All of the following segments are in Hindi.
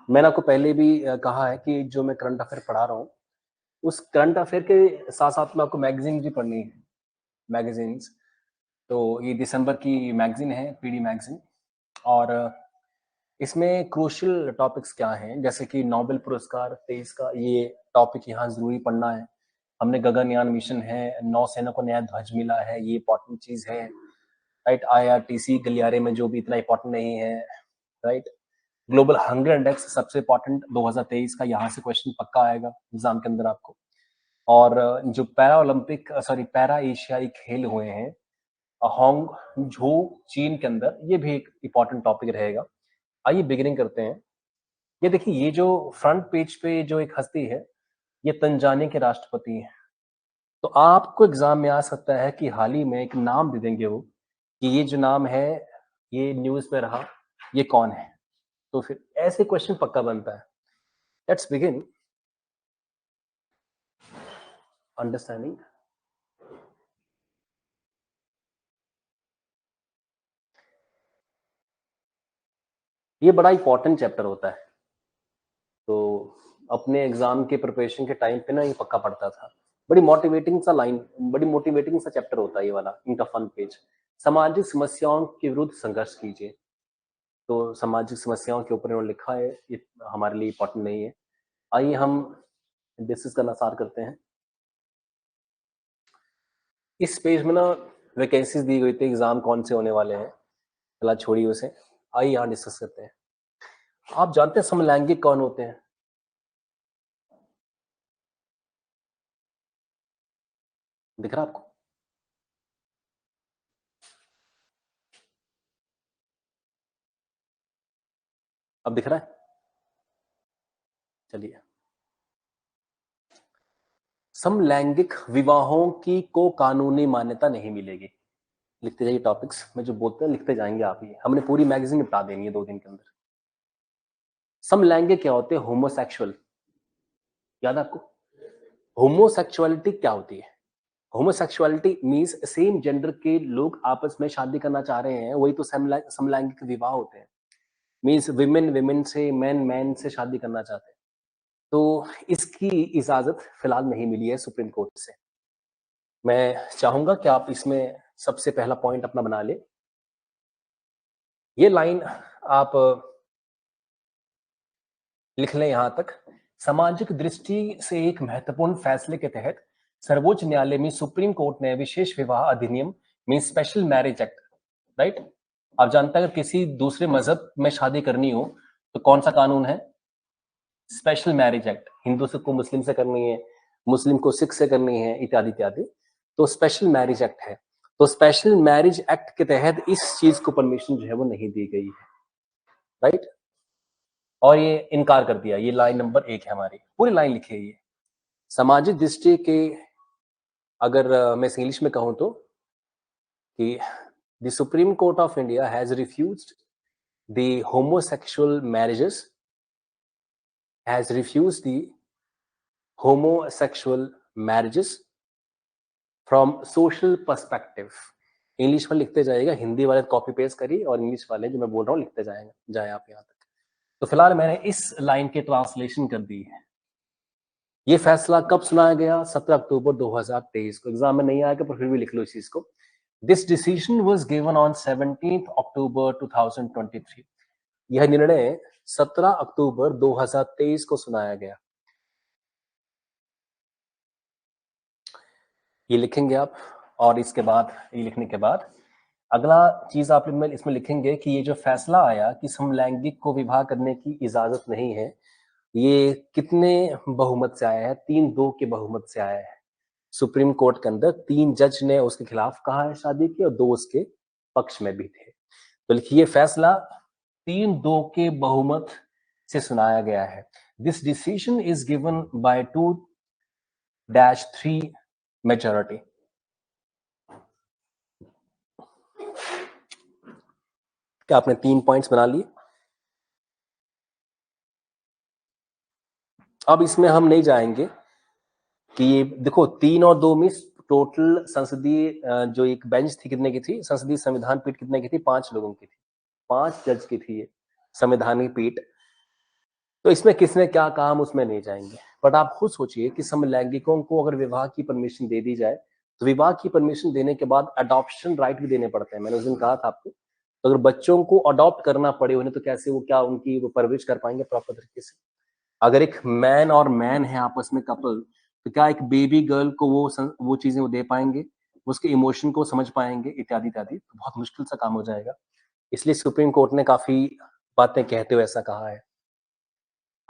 मैंने आपको पहले भी कहा है कि जो मैं करंट अफेयर पढ़ा रहा हूँ, उस करंट अफेयर के साथ साथ में आपको मैगजीन भी पढ़नी है, मैगजीन्स। तो ये दिसंबर की मैगजीन है, पीडी मैगजीन, और इसमें क्रूशियल टॉपिक्स क्या हैं, जैसे कि नोबेल पुरस्कार 23 का ये टॉपिक यहाँ जरूरी पढ़ना है। हमने गगनयान मिशन है, नौसेना को नया ध्वज मिला है, ये इंपॉर्टेंट चीज है, राइट। IRTC गलियारे में जो भी इतना इंपॉर्टेंट नहीं है, राइट। ग्लोबल हंगर इंडेक्स सबसे इंपॉर्टेंट 2023 का, यहाँ से क्वेश्चन पक्का आएगा एग्जाम के अंदर आपको। और जो पैरा एशियाई खेल हुए हैं होंग झो चीन के अंदर, ये भी एक इंपॉर्टेंट टॉपिक रहेगा। आइए बिगिनिंग करते हैं। ये देखिए, ये जो फ्रंट पेज पे जो एक हस्ती है, ये तंजानिया के राष्ट्रपति हैं। तो आपको एग्जाम में आ सकता है कि हाल ही में एक नाम दे देंगे वो, कि ये जो नाम है ये न्यूज में रहा, ये कौन है। तो फिर ऐसे क्वेश्चन पक्का बनता है। Let's begin understanding. ये बड़ा इंपॉर्टेंट चैप्टर होता है, तो अपने एग्जाम के प्रिपरेशन के टाइम पे ना ये पक्का पढ़ता था। बड़ी मोटिवेटिंग सा लाइन, बड़ी मोटिवेटिंग सा चैप्टर होता है ये वाला, इनका फ्रंट पेज। सामाजिक समस्याओं के विरुद्ध संघर्ष कीजिए। तो सामाजिक समस्याओं के ऊपर इन्होंने लिखा है, ये हमारे लिए इंपॉर्टेंट नहीं है। आइए हम डिस्कस करना स्टार्ट करते हैं। इस पेज में ना वैकेंसीज दी गई थी, एग्जाम कौन से होने वाले हैं, चला छोड़िए उसे। आइए यहाँ डिस्कस करते हैं। आप जानते हैं समलैंगिक कौन होते हैं? दिख रहा आपको? अब दिख रहा है? चलिए। समलैंगिक विवाहों की को कानूनी मान्यता नहीं मिलेगी। लिखते जाइए टॉपिक्स में जो बोलते हैं, लिखते जाएंगे आप। ये हमने पूरी मैगजीन निपटा देनी है 2 दिन के अंदर। समलैंगिक क्या होते हैं? होमोसेक्सुअल। याद है आपको? होमोसेक्सुअलिटी क्या होती है? होमोसेक्सुअलिटी मींस सेम जेंडर के लोग आपस में शादी करना चाह रहे हैं, वही तो समलैंगिक विवाह होते हैं। मींस विमेन विमेन से, मैन मैन से शादी करना चाहते हैं। तो इसकी इजाजत फिलहाल नहीं मिली है सुप्रीम कोर्ट से। मैं चाहूंगा कि आप इसमें सबसे पहला पॉइंट अपना बना ले। ये लाइन आप लिख लें यहां तक। सामाजिक दृष्टि से एक महत्वपूर्ण फैसले के तहत सर्वोच्च न्यायालय में सुप्रीम कोर्ट ने विशेष विवाह अधिनियम mean special marriage act, right. आप जानते हैं अगर किसी दूसरे मजहब में शादी करनी हो तो कौन सा कानून है? Special marriage act. हिंदू से को मुस्लिम से करनी है, मुस्लिम को सिख से करनी है, इत्यादि इत्यादि, तो स्पेशल मैरिज एक्ट है। तो स्पेशल मैरिज एक्ट के तहत इस चीज को परमिशन जो है वो नहीं दी गई है, राइट। और ये इनकार कर दिया। ये लाइन नंबर 1 है हमारी, पूरी लाइन लिखी है ये। सामाजिक दृष्टि के, अगर मैं इंग्लिश में कहूं तो, कि the supreme court of India has refused the homosexual marriages, has refused the homosexual marriages from social perspective। English में लिखते जाएगा, हिंदी वाले कॉपी पेस्ट करिए और इंग्लिश वाले जो मैं बोल रहा हूँ लिखते जाए आप यहाँ तक। तो फिलहाल मैंने इस लाइन की ट्रांसलेशन कर दी है। ये फैसला कब सुनाया गया? 17 अक्टूबर 2023 को। एग्जाम में नहीं आएगा पर फिर भी लिख लो इस चीज को। This decision was given on 17 अक्टूबर 2023। यह निर्णय 17 अक्टूबर 2023 को सुनाया गया। ये लिखेंगे आप, और इसके बाद, ये लिखने के बाद अगला चीज आप इसमें लिखेंगे कि ये जो फैसला आया कि समलैंगिक को विवाह करने की इजाजत नहीं है, ये कितने बहुमत से आया है? 3-2 के बहुमत से आया है। सुप्रीम कोर्ट के अंदर 3 जज ने उसके खिलाफ कहा है शादी की और 2 उसके पक्ष में भी थे। तो लिखिए, फैसला 3-2 के बहुमत से सुनाया गया है। This decision is given by 2-3 majority. क्या आपने 3 पॉइंट्स बना लिए? अब इसमें हम नहीं जाएंगे कि ये देखो 3 और 2 में टोटल संसदीय जो एक बेंच थी कितने की थी? संसदीय संविधान पीठ कितने की थी? 5 लोगों की थी। 5 जज की थी ये संवैधानिक पीठ। तो इसमें किसने क्या कहा हम उसमें नहीं जाएंगे, बट आप खुद सोचिए कि समलैंगिकों को अगर विवाह की परमिशन दे दी जाए, तो विवाह की परमिशन देने के बाद अडॉप्शन राइट भी देने पड़ते हैं। मैंने उस दिन कहा था आपको, तो अगर बच्चों को अडॉप्ट करना पड़े उन्हें, तो कैसे वो, क्या उनकी वो परवरिश कर पाएंगे प्रॉपर तरीके से? अगर एक मैन और मैन है आपस में कपल, तो क्या एक बेबी गर्ल को वो चीजें वो दे पाएंगे, उसके इमोशन को समझ पाएंगे, इत्यादि इत्यादि? तो बहुत मुश्किल सा काम हो जाएगा। इसलिए सुप्रीम कोर्ट ने काफी बातें कहते हुए ऐसा कहा है।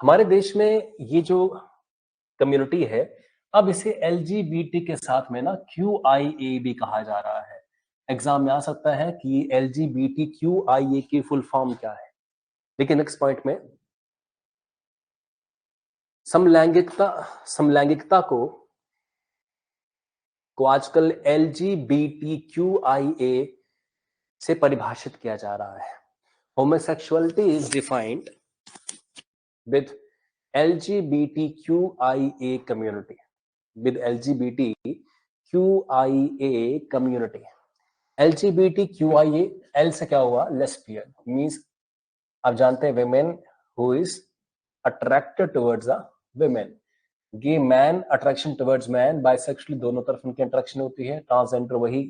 हमारे देश में ये जो कम्युनिटी है, अब इसे एलजीबीटी के साथ में ना QIA भी कहा जा रहा है। एग्जाम में आ सकता है कि एलजीबीटी QIA की फुल फॉर्म क्या है। देखिए नेक्स्ट पॉइंट में, समलैंगिकता समलैंगिकता को आजकल LGBTQIA से परिभाषित किया जा रहा है। Homosexuality is defined with LGBTQIA community, with LGBTQIA community। LGBTQIA, L से क्या हुआ? लेस्बियन, मीन्स आप जानते हैं women who is attracted towards a women। Gay man attraction towards man, bisexually दोनों तरफ उनकी अट्रैक्शन होती है। ट्रांसजेंडर वही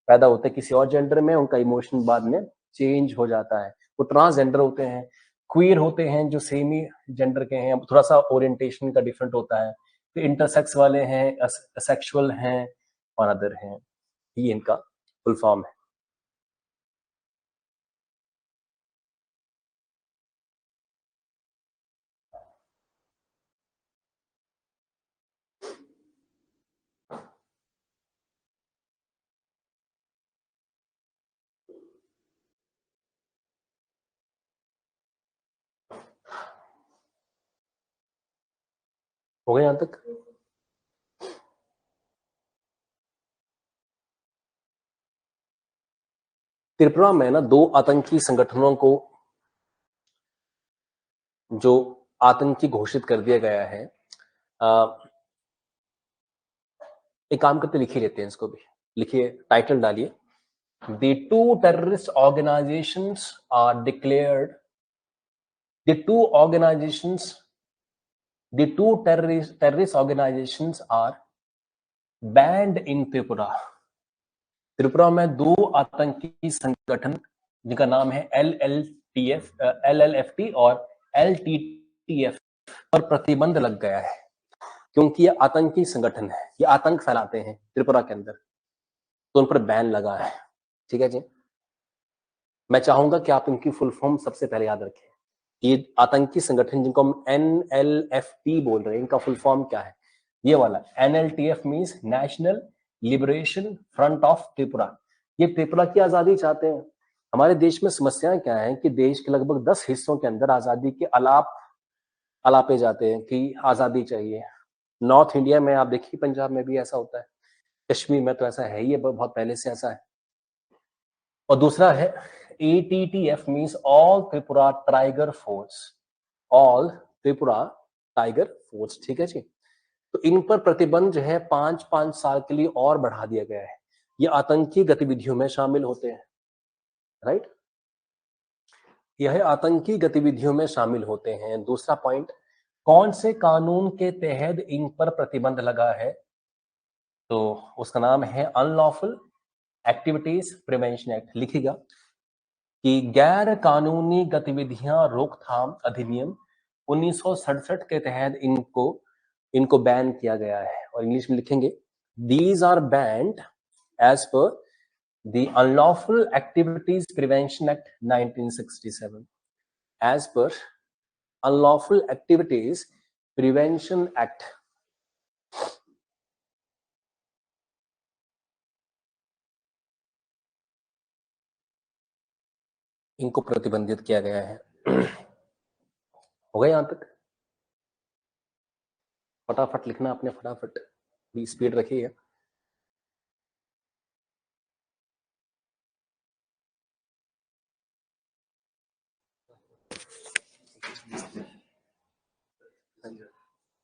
पैदा होते हैं किसी और जेंडर में, उनका इमोशन बाद में चेंज हो जाता है, वो ट्रांसजेंडर होते हैं। क्वीर होते हैं जो सेम ही जेंडर के हैं, थोड़ा सा ओरिएंटेशन का डिफरेंट होता है। तो इंटरसेक्स वाले हैं, असेक्सुअल हैं और अदर हैं, ये इनका फुल फॉर्म है। हो गया यहां तक? त्रिपुरा में ना 2 आतंकी संगठनों को जो आतंकी घोषित कर दिया गया है। एक काम करते, लिखिए लेते हैं इसको भी, लिखिए, टाइटल डालिए, The two terrorist organizations are declared. The two organizations, the two terrorist organizations are banned in Tripura। Tripura में 2 आतंकी संगठन जिनका नाम है LLFT और LTTF पर प्रतिबंध लग गया है, क्योंकि ये आतंकी संगठन है, ये आतंक फैलाते हैं त्रिपुरा के अंदर, तो उन पर बैन लगा है। ठीक है जी, मैं चाहूंगा कि आप इनकी फुल फॉर्म सबसे पहले याद रखें। ये आतंकी संगठन जिनको हम NLFT बोल रहे हैं, इनका फुल फॉर्म क्या है? ये वाला NLTF means national liberation front of Tripura. ये त्रिपुरा की आजादी चाहते हैं। हमारे देश में समस्याएं क्या है कि देश के लगभग 10 हिस्सों के अंदर आजादी के अलापे जाते हैं कि आजादी चाहिए। नॉर्थ इंडिया में आप देखिए, पंजाब में भी ऐसा होता है, कश्मीर में तो ऐसा है ही, बहुत पहले से ऐसा है। और दूसरा है ATTF means all Tripura tiger force, all Tripura tiger force. ठीक है जी, तो इन पर प्रतिबंध जो है 5-5 साल के लिए और बढ़ा दिया गया है। ये आतंकी गतिविधियों में शामिल होते हैं, राइट? यह आतंकी गतिविधियों में शामिल होते हैं। दूसरा पॉइंट, कौन से कानून के तहत इन पर प्रतिबंध लगा है? तो उसका नाम है अनलॉफुल एक्टिविटीज प्रिवेंशन एक्ट। लिखिएगा कि गैर कानूनी गतिविधियां रोकथाम अधिनियम 1967 के तहत इनको बैन किया गया है। और इंग्लिश में लिखेंगे, these are banned as per the unlawful activities prevention act 1967। As per unlawful activities prevention act. इनको प्रतिबंधित किया गया है। हो गया यहां तक? फटाफट लिखना आपने, फटाफट भी स्पीड रखिए।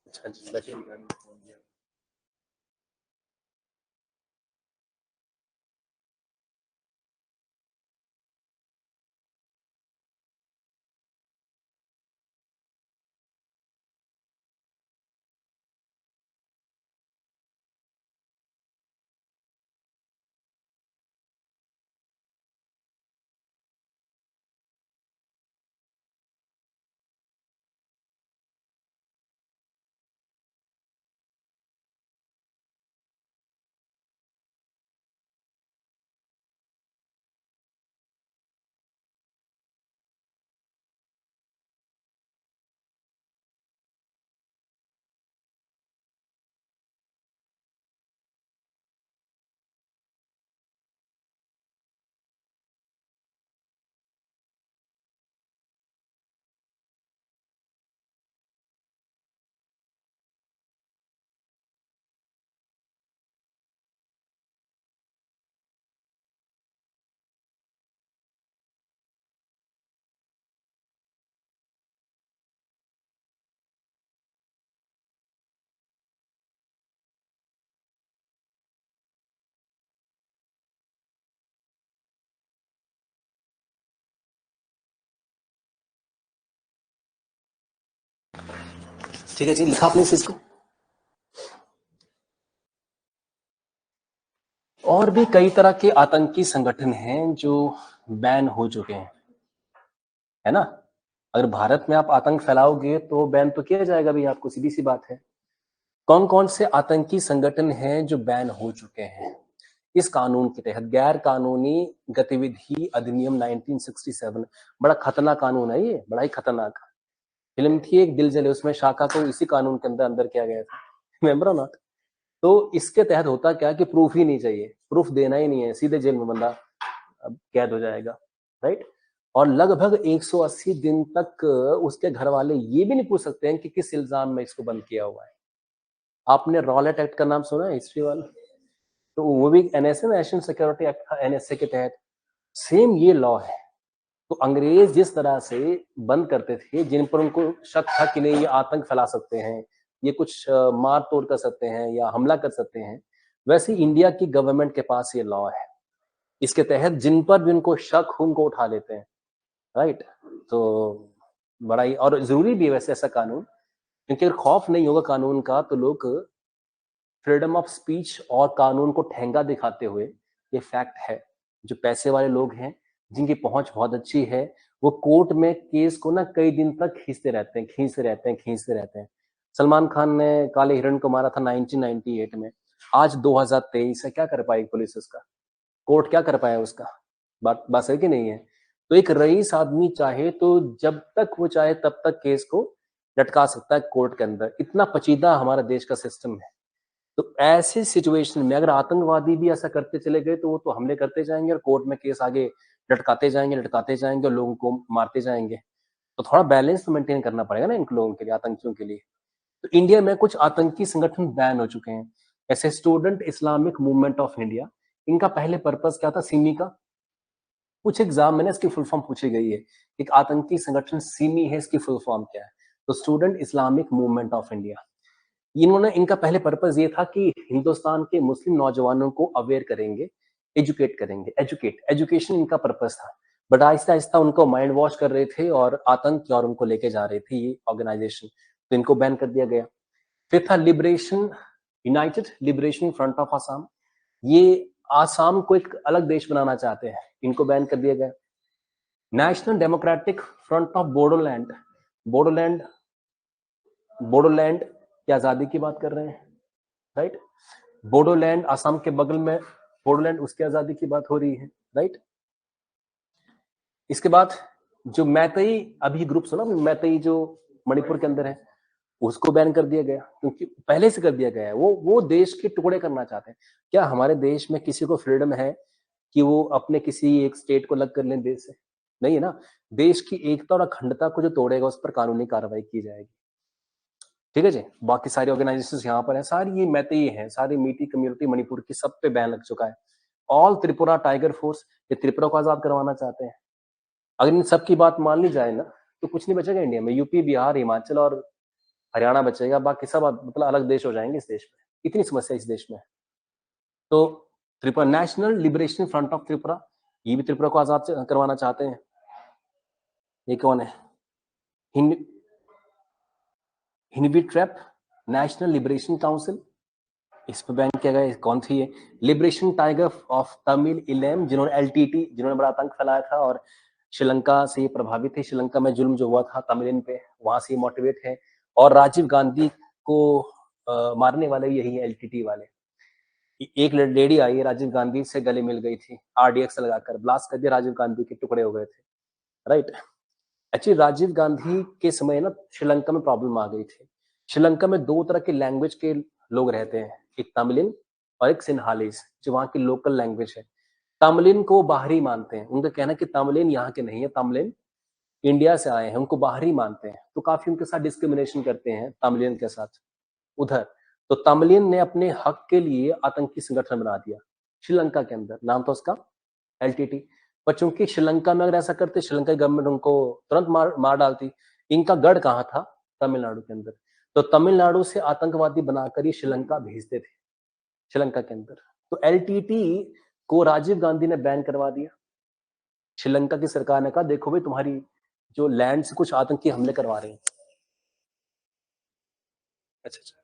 अच्छा जी, ठीक है जी, लिखा आपने इस चीज को। और भी कई तरह के आतंकी संगठन हैं जो बैन हो चुके हैं, है ना। अगर भारत में आप आतंक फैलाओगे तो बैन तो किया जाएगा भी आपको, सीधी सी बात है। कौन कौन से आतंकी संगठन हैं जो बैन हो चुके हैं इस कानून के तहत? गैर कानूनी गतिविधि अधिनियम 1967, बड़ा खतरनाक कानून है ये, बड़ा ही खतरनाक। फिल्म थी एक दिल जले, उसमें शाखा को इसी कानून के अंदर अंदर किया गया था, रिमेम्बर नॉट। तो इसके तहत होता क्या कि प्रूफ ही नहीं चाहिए, प्रूफ देना ही नहीं है, सीधे जेल में बंदा कैद हो जाएगा, राइट। और लगभग 180 दिन तक उसके घर वाले ये भी नहीं पूछ सकते हैं कि किस इल्जाम में इसको बंद किया हुआ है। आपने रॉलेट एक्ट का नाम सुना है, हिस्ट्री वाला? तो वो भी एनएसए, नेशनल सिक्योरिटी एक्ट था, एनएसए के तहत सेम ये लॉ है। तो अंग्रेज जिस तरह से बंद करते थे जिन पर उनको शक था कि नहीं ये आतंक फैला सकते हैं, ये कुछ मार तोड़ कर सकते हैं या हमला कर सकते हैं, वैसे इंडिया की गवर्नमेंट के पास ये लॉ है। इसके तहत जिन पर भी उनको शक हो उनको उठा लेते हैं, राइट। तो बड़ा ही और जरूरी भी है वैसे ऐसा कानून, क्योंकि अगर खौफ नहीं होगा कानून का तो लोग फ्रीडम ऑफ स्पीच और कानून को ठेंगा दिखाते हुए, ये फैक्ट है, जो पैसे वाले लोग हैं जिनकी पहुंच बहुत अच्छी है, वो कोर्ट में केस को ना कई दिन तक खींचते रहते हैं, खींचते रहते हैं, खींचते रहते हैं। सलमान खान ने काले हिरण को मारा था 1998 में, आज 2023 है, क्या कर पाई पुलिस उसका? कोर्ट क्या कर पाया उसका? बात बात है कि नहीं है? तो एक रईस आदमी चाहे तो जब तक वो चाहे तब तक केस को लटका सकता है कोर्ट के अंदर, इतना पचीदा हमारा देश का सिस्टम है। तो ऐसे सिचुएशन में अगर आतंकवादी भी ऐसा करते चले गए तो वो तो हमले करते जाएंगे और कोर्ट में केस आगे लटकाते जाएंगे और लोगों को मारते जाएंगे। तो थोड़ा बैलेंस तो मेंटेन करना पड़ेगा ना इन लोगों के लिए, आतंकियों के लिए। तो इंडिया में कुछ आतंकी संगठन बैन हो चुके हैं, ऐसे student Islamic movement of India. इनका पहले पर्पस क्या था? सिमी का कुछ एग्जाम में ना इसकी फुल फॉर्म पूछी गई है, एक आतंकी संगठन सिमी है, इसकी फुल फॉर्म क्या है? तो student Islamic movement of India. इन्होंने, इनका पहले पर्पस ये था कि हिंदुस्तान के मुस्लिम नौजवानों को अवेयर करेंगे, एजुकेट करेंगे, एजुकेशन इनका पर्पस था। बट आहिस्ता आहिस्ता उनको माइंड वॉश कर रहे थे और आतंक की ओर उनको लेके जा रहे थे ये ऑर्गेनाइजेशन, तो इनको बैन कर दिया गया। फिर था liberation, United liberation front of Assam, ये आसाम को एक अलग देश बनाना चाहते हैं, इनको बैन कर दिया गया। National democratic front of Bodoland, Bodoland, Bodoland की आजादी की बात कर रहे हैं, राइट। बोडोलैंड आसाम के बगल में, बोडोलैंड, उसकी आजादी की बात हो रही है, राइट। इसके बाद जो मैतई, अभी ग्रुप सुना मैतई जो मणिपुर के अंदर है, उसको बैन कर दिया गया, क्योंकि पहले से कर दिया गया है। वो देश के टुकड़े करना चाहते हैं। क्या हमारे देश में किसी को फ्रीडम है कि वो अपने किसी एक स्टेट को अलग कर लें देश से? नहीं है ना। देश की एकता और अखंडता को जो तोड़ेगा उस पर कानूनी कार्रवाई की जाएगी, ठीक है जी। बाकी सारी ऑर्गेनाइजेशंस यहाँ पर हैं, सारी ये मैतेई हैं, सारी मीटी कम्युनिटी मणिपुर की, सब पे बैन लग चुका है। ऑल त्रिपुरा टाइगर फोर्स, ये त्रिपुरा को आजाद करवाना चाहते हैं। अगर इन सब की बात मान ली जाए ना तो कुछ नहीं बचेगा इंडिया में, यूपी, बिहार, हिमाचल और हरियाणा बचेगा, बाकी सब मतलब अलग देश हो जाएंगे इस देश में, इतनी समस्या इस देश में। तो Tripura, national liberation front of Tripura, ये भी त्रिपुरा को आजाद करवाना चाहते हैं। ये कौन है? हिनवी ट्रैप, नेशनल लिबरेशन काउंसिल, इस पर बैन किया गया। कौन थी ये? लिबरेशन टाइगर ऑफ तमिल इलम, जिन्होंने एलटीटी, जिन्होंने बड़ा आतंक फैलाया था और श्रीलंका से ये प्रभावित थे। श्रीलंका में जुल्म जो हुआ था तमिलिन पे, वहां से मोटिवेट है। और राजीव गांधी को मारने वाले यही है, एलटीटी वाले। एक लेडी आई है, राजीव गांधी से गले मिल गई थी, आरडीएक्स लगाकर ब्लास्ट कर दिया, राजीव गांधी के टुकड़े हो गए थे, राइट। एक्चुअली राजीव गांधी के समय ना श्रीलंका में प्रॉब्लम आ गई थी। श्रीलंका में दो तरह के लैंग्वेज के लोग रहते हैं, एक तमिलिन और एक सिन्हालीस, जो वहाँ की लोकल लैंग्वेज है। तमिलिन को बाहरी मानते हैं, उनका कहना है कि तमिलिन यहाँ के नहीं है, तमिलिन इंडिया से आए हैं, उनको बाहरी मानते हैं, तो काफी उनके साथ डिस्क्रिमिनेशन करते हैं तमिलियन के साथ उधर। तो तमिलियन ने अपने हक के लिए आतंकी संगठन बना दिया श्रीलंका के अंदर, नाम था उसका एलटीटी। पर चूंकि श्रीलंका में अगर ऐसा करते, श्रीलंका की गवर्नमेंट उनको तुरंत मार डालती। इनका गढ़ कहाँ था? तमिलनाडु के अंदर। तो तमिलनाडु से आतंकवादी बनाकर ये श्रीलंका भेजते थे, श्रीलंका के अंदर। तो एलटीटी को राजीव गांधी ने बैन करवा दिया। श्रीलंका की सरकार ने कहा देखो भाई, तुम्हारी जो लैंड से कुछ आतंकी हमले करवा रहे हैं, अच्छा अच्छा।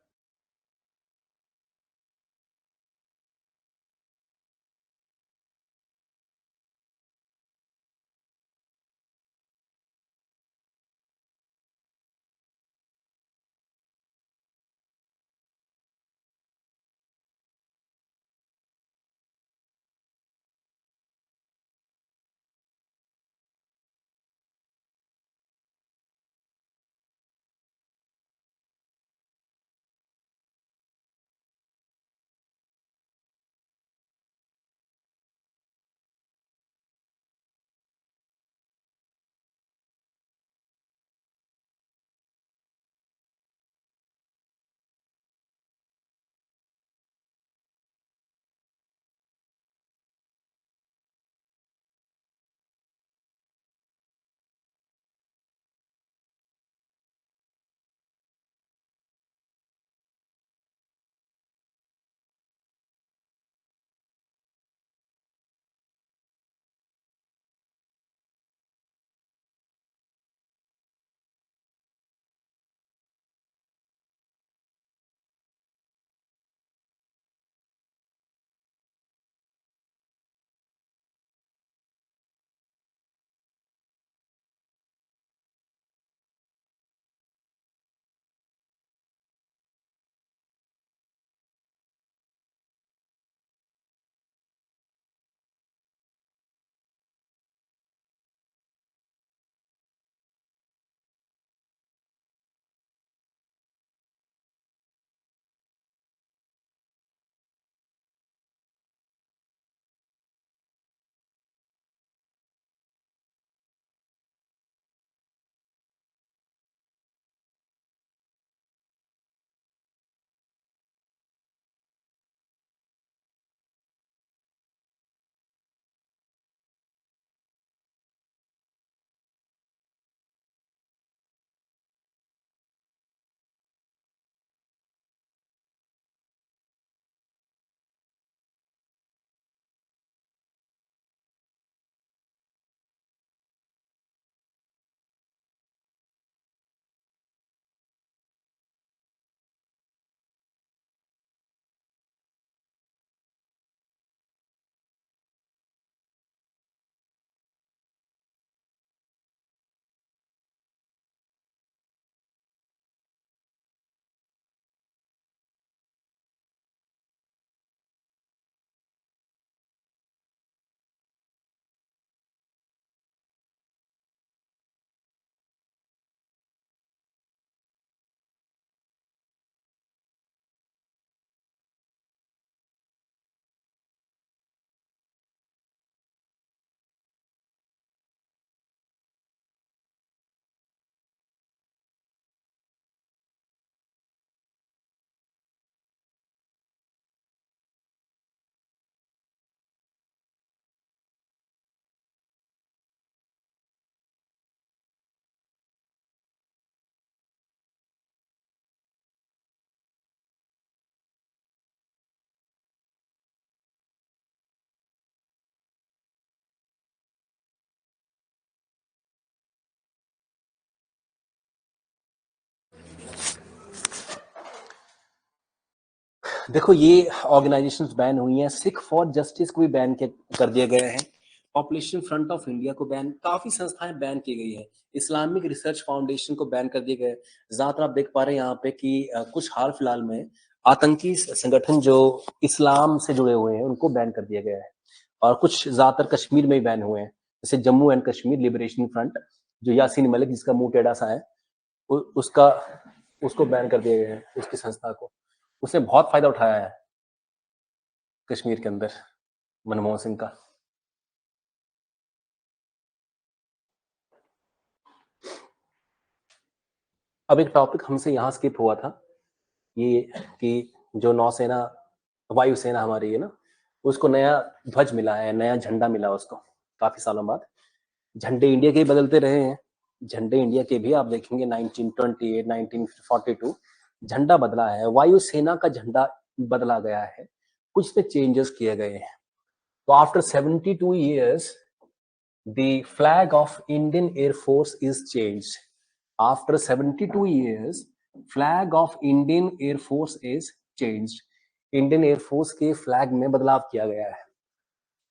देखो ये ऑर्गेनाइजेशंस बैन हुई हैं, सिख फॉर जस्टिस को भी बैन कर दिया गया है, पॉपुलेशन फ्रंट ऑफ इंडिया को बैन, काफी संस्थाएं बैन की गई है, इस्लामिक रिसर्च फाउंडेशन को बैन कर दिया गया है। ज्यादातर आप देख पा रहे हैं यहाँ पे कि कुछ हाल फिलहाल में आतंकी संगठन जो इस्लाम से जुड़े हुए हैं उनको बैन कर दिया गया है, और कुछ ज्यादातर कश्मीर में ही बैन हुए हैं, जैसे Jammu and Kashmir liberation front, जो यासीन मलिक जिसका मुंह टेढ़ा सा है, उसका उसको बैन कर दिया गया है, उसकी संस्था को। उसने बहुत फायदा उठाया है कश्मीर के अंदर मनमोहन सिंह का। अब एक टॉपिक हमसे यहाँ स्किप हुआ था, ये कि जो नौसेना वायुसेना हमारी है ना, उसको नया ध्वज मिला है, नया झंडा मिला उसको काफी सालों बाद। झंडे इंडिया के बदलते रहे हैं, झंडे इंडिया के भी आप देखेंगे 1928 1942 झंडा बदला है, वायुसेना का झंडा बदला गया है, कुछ पे चेंजेस किए गए हैं। तो after 72 years the flag of Indian Air Force is changed. After 72 years flag of Indian air force is changed. Indian air force के फ्लैग में बदलाव किया गया है।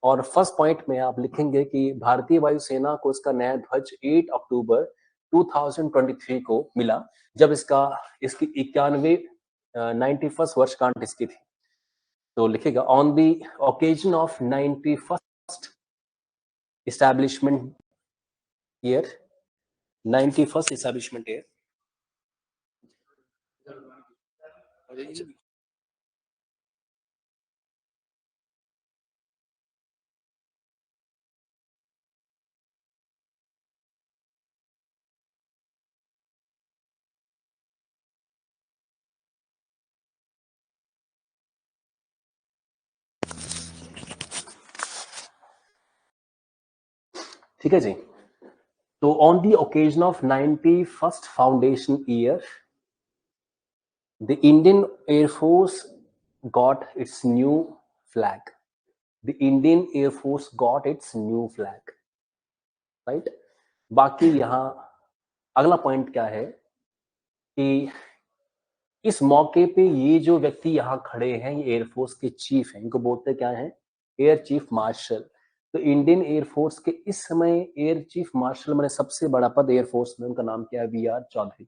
और फर्स्ट पॉइंट में आप लिखेंगे कि भारतीय वायुसेना को इसका नया ध्वज 8 अक्टूबर 2023 को मिला, जब इसकी 91 91st वर्षगांठ इसकी थी। तो लिखेगा on the occasion of 91st establishment year, 91st establishment year. ठीक है जी। तो on the occasion of 91st foundation year, the Indian air force got its new flag. The Indian air force got its new flag, right. बाकी यहां अगला पॉइंट क्या है कि इस मौके पे ये जो व्यक्ति यहां खड़े हैं, ये एयरफोर्स के चीफ हैं, इनको बोलते क्या हैं? Air chief martial. तो इंडियन एयरफोर्स के इस समय एयर चीफ मार्शल मैंने सबसे बड़ा पद एयरफोर्स में, उनका नाम क्या है? वी.आर. चौधरी।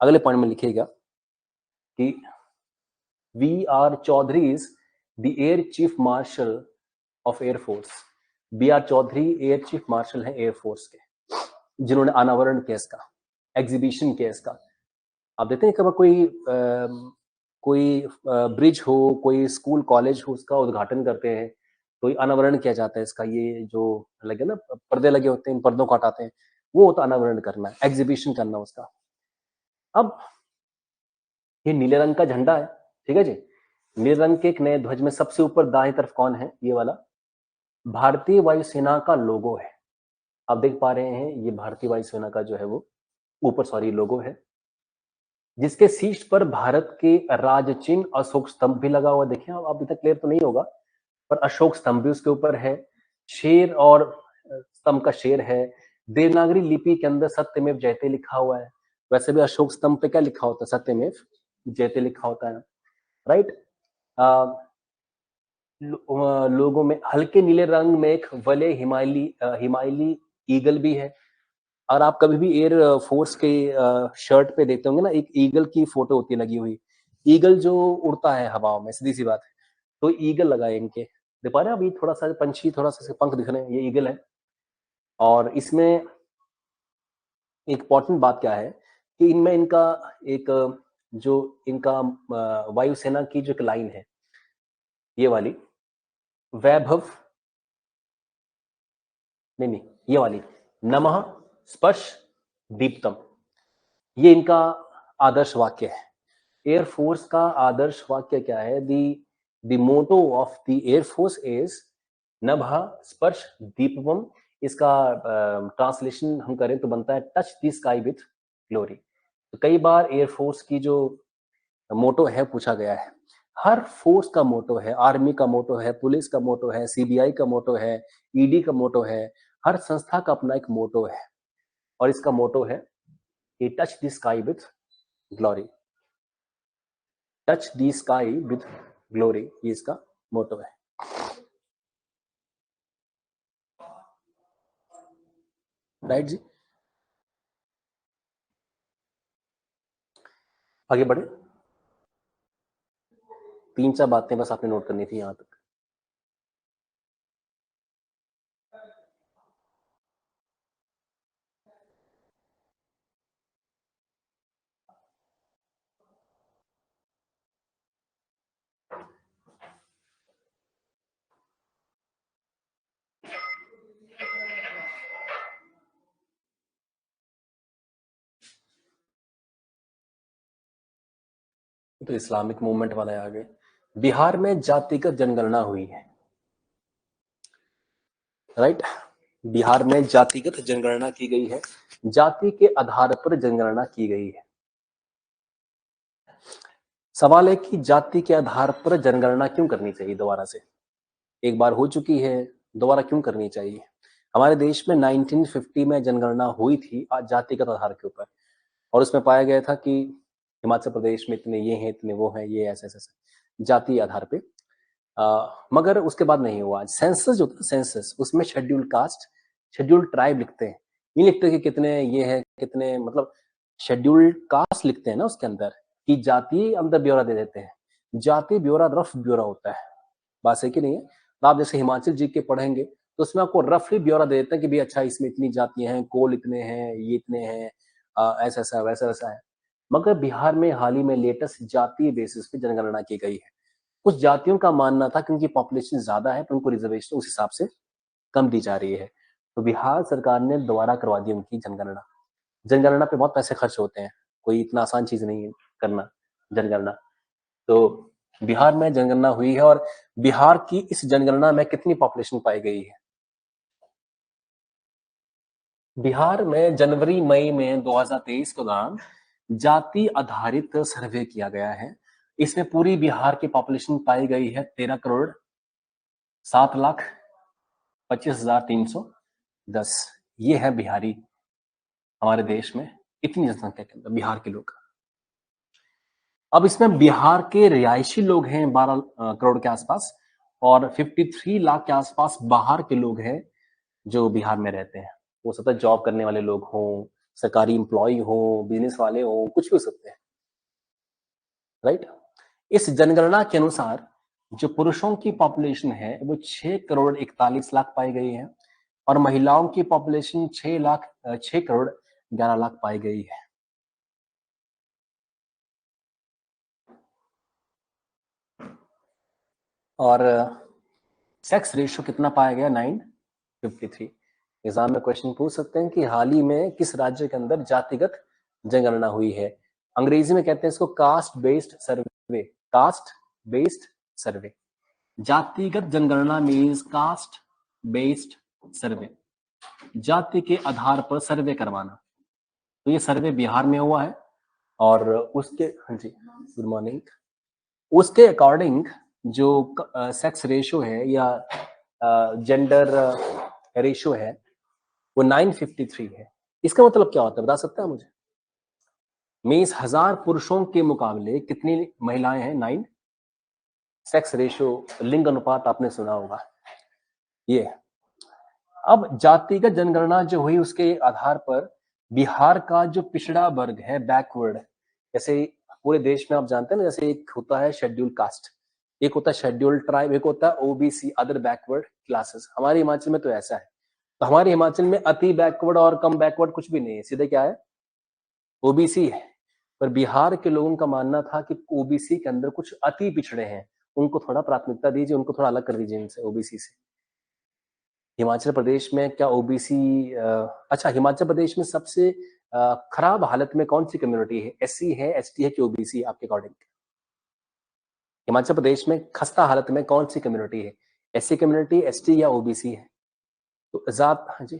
अगले पॉइंट में लिखिएगा कि V R. Chaudhary is the air chief marshal of air force. V R. Chaudhary air chief marshal हैं एयरफोर्स के, जिन्होंने अनावरण किया इसका, एग्जीबिशन किया इसका। आप देखते हैं कब कोई ब्रिज हो, कोई स्कूल कॉलेज हो, उसका उद्घाटन करते हैं तो अनावरण किया जाता है इसका। ये जो लगे ना पर्दे लगे होते हैं, इन पर्दों को हटाते हैं, वो होता अनावरण करना, एग्जीबिशन करना उसका। अब ये नीले रंग का झंडा है, ठीक है जी। नीले रंग के एक नए ध्वज में सबसे ऊपर दाएं तरफ कौन है? ये वाला भारतीय वायुसेना का लोगो है। आप देख पा रहे हैं ये भारतीय वायुसेना का जो है वो ऊपर सॉरी लोगो है, जिसके शीर्ष पर भारत के राज चिन्ह अशोक स्तंभ भी लगा हुआ। देखिए आप अभी तक क्लियर तो नहीं होगा, पर अशोक स्तंभ भी उसके ऊपर है, शेर और स्तंभ का शेर है। देवनागरी लिपि के अंदर सत्यमेव जयते लिखा हुआ है। वैसे भी अशोक स्तंभ पे क्या लिखा होता है? सत्यमेव जयते लिखा होता है, राइट। लोगों में हल्के नीले रंग में एक वलय हिमालयी ईगल भी है। और आप कभी भी एयर फोर्स के शर्ट पे देखते होंगे ना, एक ईगल की फोटो होती है लगी हुई। ईगल जो उड़ता है हवाओं में, सीधी सी बात है। तो ईगल लगा है इनके, देख पा रहे हैं अभी थोड़ा सा पंछी, थोड़ा सा पंख दिख रहे हैं, ये ईगल है। और इसमें एक इम्पोर्टेंट बात क्या है कि इनमें इनका एक जो इनका वायुसेना की जो एक लाइन है, ये वाली वैभव, नहीं ये वाली नमः स्पर्श दीप्तम, ये इनका आदर्श वाक्य है। एयरफोर्स का आदर्श वाक्य क्या है? The motto of the air force is नभः स्पर्श दीपम। इसका ट्रांसलेशन हम करें तो बनता है touch the sky with glory. तो कई बार एयरफोर्स की जो मोटो है पूछा गया है। हर फोर्स का मोटो है, आर्मी का मोटो है, पुलिस का मोटो है, सीबीआई का मोटो है, ईडी का मोटो है। हर संस्था का अपना एक मोटो है, और इसका मोटो है कि touch the sky with glory. Touch the sky with glory, ये इसका मोटो है, राइट जी। आगे बढ़े, 3-4 बातें बस आपने नोट करनी थी यहां तक। तो इस्लामिक मूवमेंट वाला है आगे। बिहार में जातिगत जनगणना हुई है, राइट। बिहार में जातिगत जनगणना की गई है, जाति के आधार पर जनगणना की गई है। सवाल है कि जाति के आधार पर जनगणना क्यों करनी चाहिए दोबारा से? एक बार हो चुकी है, दोबारा क्यों करनी चाहिए? हमारे देश में 1950 में जनगणना हुई थी जातिगत आधार के ऊपर, और उसमें पाया गया था कि हिमाचल प्रदेश में इतने ये हैं, इतने वो हैं, ये ऐसे ऐसे जाति आधार पे। मगर उसके बाद नहीं हुआ। सेंसस जो था, सेंसस, उसमें शेड्यूल कास्ट, शेड्यूल ट्राइब लिखते हैं, नहीं लिखते कि कितने ये है, कितने, मतलब शेड्यूल कास्ट लिखते हैं ना उसके अंदर, कि जाति अंदर ब्यौरा दे देते हैं। जाति ब्यौरा रफ ब्यौरा होता है, बात सही कि नहीं है? तो आप जैसे हिमाचल जी के पढ़ेंगे तो उसमें आपको रफली ब्यौरा दे देते हैं कि भाई अच्छा इसमें इतनी जातियां हैं, कोल इतने हैं, ये इतने हैं, ऐसा ऐसा वैसा वैसा है। मगर बिहार में हाल ही में लेटेस्ट जातीय बेसिस पे जनगणना की गई है। कुछ जातियों का मानना था कि उनकी पॉपुलेशन ज्यादा है तो उनको रिजर्वेशन उस हिसाब से कम दी जा रही है। तो बिहार सरकार ने दोबारा करवा दी उनकी जनगणना। जनगणना पे बहुत पैसे खर्च होते हैं, कोई इतना आसान चीज नहीं है करना जनगणना। तो बिहार में जनगणना हुई है, और बिहार की इस जनगणना में कितनी पॉपुलेशन पाई गई है? बिहार में जनवरी मई में 2023 के दौरान जाति आधारित सर्वे किया गया है। इसमें पूरी बिहार की पॉपुलेशन पाई गई है 13,07,25,310। ये है बिहारी हमारे देश में, इतनी जनसंख्या के अंदर बिहार के लोग। अब इसमें बिहार के रिहायशी लोग हैं 12 करोड़ के आसपास, और 53 लाख के आसपास बाहर के लोग हैं जो बिहार में रहते हैं। हो सकता है जॉब करने वाले लोग हों, सरकारी एम्प्लॉय हो, बिजनेस वाले हो, कुछ भी हो सकते हैं, राइट। इस जनगणना के अनुसार जो पुरुषों की पॉपुलेशन है वो 6,41,00,000 पाई गई है, और महिलाओं की पॉपुलेशन 6,11,00,000 पाई गई है। और सेक्स रेशियो कितना पाया गया? 9:53। एग्जाम में क्वेश्चन पूछ सकते हैं कि हाल ही में किस राज्य के अंदर जातिगत जनगणना हुई है। अंग्रेजी में कहते हैं इसको कास्ट बेस्ड सर्वे। कास्ट बेस्ड सर्वे, जातिगत जनगणना मीन्स कास्ट बेस्ड सर्वे, जाति के आधार पर सर्वे करवाना। तो ये सर्वे बिहार में हुआ है, और उसके, हाँ जी, गुड मॉर्निंग, उसके अकॉर्डिंग जो सेक्स रेशियो है या जेंडर रेशियो है वो 953 है। इसका मतलब क्या होता है बता सकता है मुझे? मीन्स 1000 पुरुषों के मुकाबले कितनी महिलाएं हैं? 9। सेक्स रेशियो, लिंग अनुपात आपने सुना होगा ये। अब जातिगत जनगणना जो हुई उसके आधार पर बिहार का जो पिछड़ा वर्ग है, बैकवर्ड, जैसे पूरे देश में आप जानते हैं ना, जैसे एक होता है शेड्यूल कास्ट, एक होता है शेड्यूल ट्राइब, एक होता है ओबीसी, अदर बैकवर्ड क्लासेस। हमारे हिमाचल में तो ऐसा है। तो हमारे हिमाचल में अति बैकवर्ड और कम बैकवर्ड कुछ भी नहीं है, सीधे क्या है? ओबीसी है। पर बिहार के लोगों का मानना था कि ओबीसी के अंदर कुछ अति पिछड़े हैं, उनको थोड़ा प्राथमिकता दीजिए, उनको थोड़ा अलग कर दीजिए इनसे, ओबीसी से। हिमाचल प्रदेश में क्या ओबीसी, अच्छा, हिमाचल प्रदेश में सबसे खराब हालत में कौन सी कम्युनिटी है? एससी है, एसटी है कि ओबीसी आपके अकॉर्डिंग? हिमाचल प्रदेश में खस्ता हालत में कौन सी कम्युनिटी है? एससी कम्युनिटी, एसटी या ओबीसी है? तो जात, हाँ जी,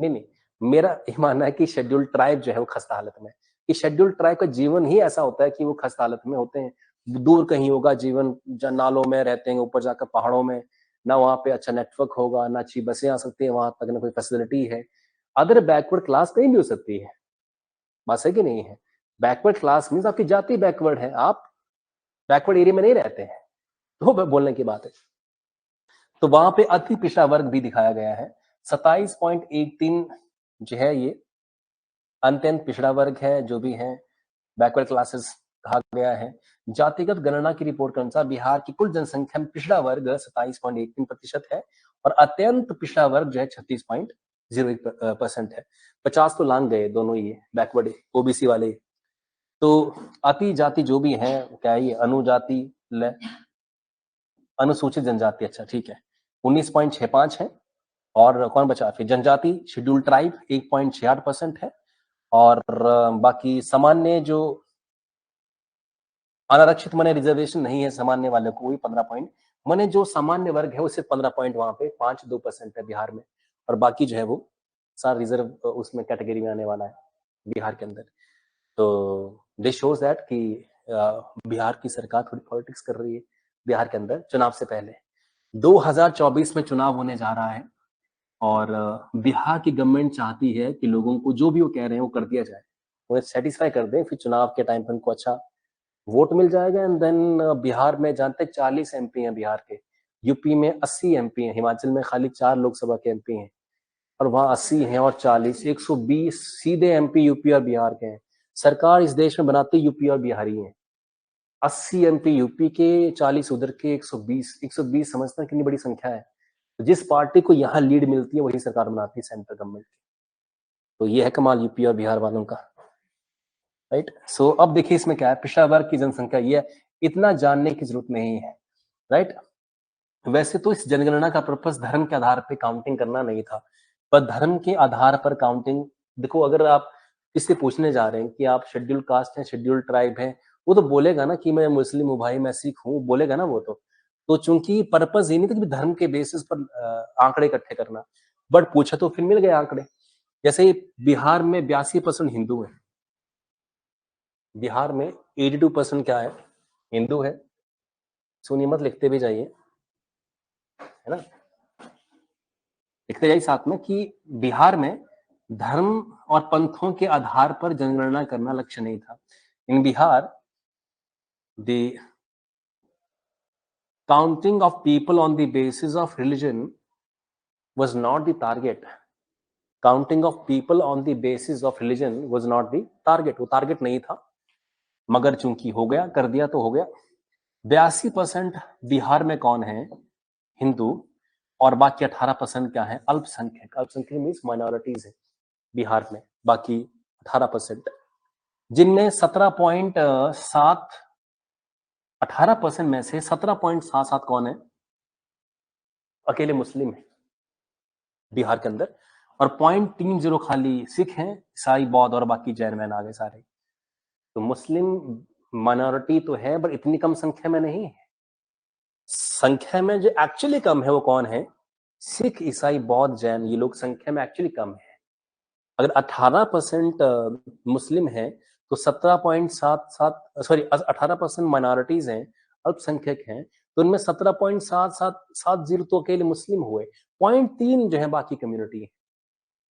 नहीं नहीं, मेरा ये मानना है कि शेड्यूल ट्राइब जो है वो खस्ता हालत में, कि शेड्यूल ट्राइब का जीवन ही ऐसा होता है कि वो खस्ता हालत में होते हैं। दूर कहीं होगा जीवन, नालों में रहते हैं, ऊपर जाकर पहाड़ों में, ना वहाँ पे अच्छा नेटवर्क होगा, ना अच्छी बसें आ सकती है वहां तक, ना कोई फैसिलिटी है। अदर बैकवर्ड क्लास कहीं भी हो सकती है, बात सही कि नहीं है? बैकवर्ड क्लास मीन्स आपकी जाति बैकवर्ड है, आप बैकवर्ड एरिया में नहीं रहते हैं, तो बोलने की बात है। तो वहां पे अति पिछड़ा वर्ग भी दिखाया गया है। 27.13 जो है ये अत्यंत पिछड़ा वर्ग है, जो भी है बैकवर्ड क्लासेस कहा गया है। जातिगत गणना की रिपोर्ट के अनुसार बिहार की कुल जनसंख्या में पिछड़ा वर्ग 27.13% है, और अत्यंत पिछड़ा वर्ग जो है 36.01% है। 50 तो लांग गए दोनों ही बैकवर्ड ओबीसी वाले। तो अति जाति जो भी है, क्या है ये? अनुजाति, अनुसूचित जनजाति, अच्छा ठीक है, 19.65 है। और कौन बचा फिर? जनजाति, शेड्यूल ट्राइब 1.68% है। और बाकी सामान्य जो अनारक्षित माने रिजर्वेशन नहीं है सामान्य वाले को, वही 15 पॉइंट, माने जो सामान्य वर्ग है वो सिर्फ 15 पॉइंट वहां पे 5-2% है बिहार में, और बाकी जो है वो सारा रिजर्व उसमें कैटेगरी में आने वाला है बिहार के अंदर। तो दिस शोज दैट कि बिहार की सरकार थोड़ी पॉलिटिक्स कर रही है बिहार के अंदर चुनाव से पहले। 2024 में चुनाव होने जा रहा है, और बिहार की गवर्नमेंट चाहती है कि लोगों को जो भी वो कह रहे हैं वो कर दिया जाए। उन्हें सेटिस्फाई कर दें, फिर चुनाव के टाइम पर उनको अच्छा वोट मिल जाएगा। एंड देन बिहार में जानते 40 एमपी हैं बिहार के, यूपी में 80 एमपी हैं, हिमाचल में खाली 4 लोकसभा के एमपी हैं, और वहां 80 हैं और 40, 120 सीधे एमपी यूपी और बिहार के हैं। सरकार इस देश में बनाती यूपी और बिहारी हैं। 80 एमपी यूपी के, 40 उधर के, 120 समझते हैं कितनी बड़ी संख्या है। जिस पार्टी को यहाँ लीड मिलती है वही सरकार बनाती है सेंट्रल गवर्नमेंट की। तो ये है कमाल यूपी और बिहार वालों का, राइट। सो अब देखिए इसमें क्या है, पिछड़ा वर्ग की जनसंख्या ये है, इतना जानने की जरूरत नहीं है, राइट। वैसे तो इस जनगणना का पर्पस धर्म के आधार पर काउंटिंग करना नहीं था, पर धर्म के आधार पर काउंटिंग, देखो अगर आप किससे पूछने जा रहे हैं कि आप शेड्यूल कास्ट हैं, शेड्यूल ट्राइब हैं, वो तो बोलेगा ना कि मैं मुस्लिम हूँ भाई, मैं सिख हूँ, बोलेगा ना वो तो चूंकि पर्पस ये नहीं था कि धर्म के बेसिस पर आंकड़े इकट्ठे करना, बट पूछा तो फिर मिल गए आंकड़े। जैसे बिहार में 82% हिंदू है, बिहार में 82% क्या है, हिंदू है। सुनिए मत, लिखते भी जाइए, है ना, लिखते जाइए साथ में कि बिहार में धर्म और पंथों के आधार पर जनगणना करना लक्ष्य नहीं था। In Bihar the counting of people on the basis of religion was not the target. Counting of people on the basis of religion was not the target. वो टारगेट नहीं था, मगर चूंकि हो गया, कर दिया तो हो गया। 82% बिहार में कौन है, हिंदू, और बाकी 18% क्या है, अल्पसंख्यक। अल्पसंख्यक मीन्स माइनॉरिटीज है बिहार में, बाकी 18%, जिनमें 18% में से 17.77 कौन है, अकेले मुस्लिम है बिहार के अंदर, और 0.30 खाली सिख हैं, ईसाई, बौद्ध और बाकी जैन वैन आ गए सारे। तो मुस्लिम माइनॉरिटी तो है, बट इतनी कम संख्या में नहीं है। संख्या में जो एक्चुअली कम है वो कौन है, सिख, ईसाई, बौद्ध, जैन, ये लोग संख्या में एक्चुअली कम है। अगर 18% मुस्लिम है तो 18% माइनॉरिटीज हैं, अल्पसंख्यक हैं, तो उनमें 17.7770 तो अकेले मुस्लिम हुए, 0.3 जो है बाकी कम्युनिटी है।